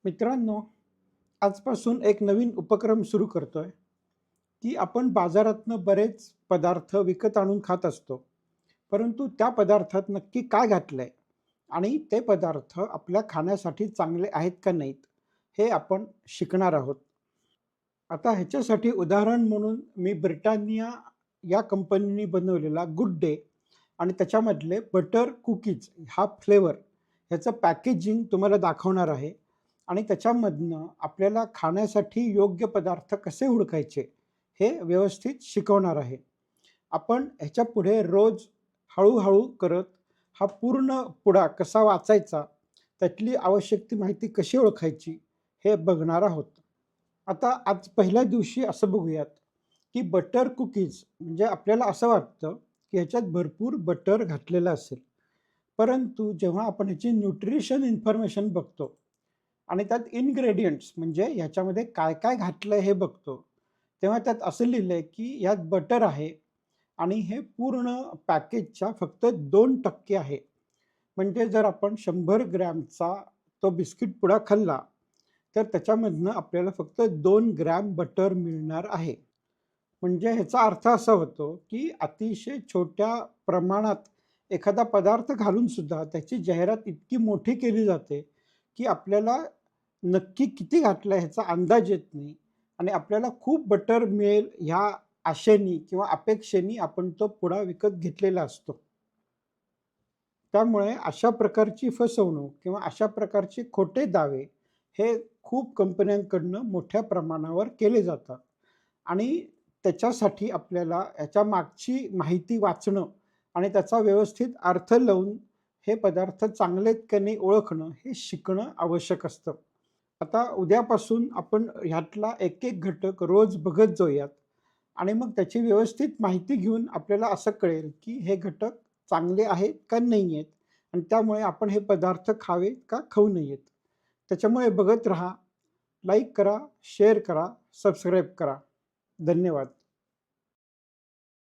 मित्रांनो, आजपासून एक नवीन उपक्रम सुरू करतोय, की आपण बाजारातनं बरेच पदार्थ विकत आणून खात असतो. परंतु त्या पदार्थात नक्की काय घातलंय आणि ते पदार्थ आपल्या खाण्यासाठी चांगले आहेत का नाहीत, हे आपण शिकणार आहोत. आता ह्याच्यासाठी उदाहरण म्हणून मी ब्रिटानिया या कंपनीने बनवलेला गुड डे आणि त्याच्यामधले बटर कुकीज हा फ्लेवर ह्याचं पॅकेजिंग तुम्हाला दाखवणार आहे आणि त्याच्यामधनं आपल्याला खाण्यासाठी योग्य पदार्थ कसे हुडकायचे हे व्यवस्थित शिकवणार आहे. आपण ह्याच्यापुढे रोज हळू करत हा पूर्ण पुडा कसा वाचायचा, त्यातली आवश्यक ती माहिती कशी ओळखायची हे बघणार आहोत. आता आज पहिल्या दिवशी असं बघूयात, की बटर कुकीज म्हणजे आपल्याला असं वाटतं, की ह्याच्यात भरपूर बटर घातलेलं असेल. परंतु जेव्हा आपण ह्याची न्यूट्रिशन इन्फॉर्मेशन बघतो आणि त्यात इन्ग्रेडियंट्स म्हणजे ह्याच्यामध्ये काय-काय घातलंय हे बघतो, तेव्हा त्यात असं लिहिलंय, की यात बटर आहे आणि हे पूर्ण पॅकेजच्या फक्त 2% आहे. म्हणजे जर आपण 100 ग्रॅमचा तो बिस्किट पुडा खाल्ला, तर त्याच्यामधनं आपल्याला फक्त 2 ग्रॅम बटर मिळणार आहे. म्हणजे ह्याचा अर्थ असा होतो, की अतिशय छोट्या प्रमाणात एखादा पदार्थ घालून सुद्धा त्याची जाहिरात इतकी मोठी केली जाते, की आपल्याला नक्की किती घातलं ह्याचा अंदाज येत नाही आणि आपल्याला खूप बटर मिळेल ह्या आशेनी किंवा अपेक्षेनी आपण तो पुडा विकत घेतलेला असतो. त्यामुळे अशा प्रकारची फसवणूक किंवा अशा प्रकारचे खोटे दावे हे खूप कंपन्यांकडनं मोठ्या प्रमाणावर केले जातात आणि त्याच्यासाठी आपल्याला याच्या मागची माहिती वाचणं आणि त्याचा व्यवस्थित अर्थ लावून हे पदार्थ चांगले आहेत का नाही ओळखणं हे शिकणं आवश्यक असतं. आता उद्यापासून आपण ह्यातला एक-एक घटक रोज बघत जाऊयात आणि मग त्याची व्यवस्थित माहिती घेऊन आपल्याला असं कळेल, की हे घटक चांगले आहेत का नाही आहेत आणि त्यामुळे आपण हे पदार्थ खावेत का खाऊ नयेत. त्याच्यामुळे बघत राहा, लाईक करा, शेअर करा, सबस्क्राईब करा. धन्यवाद.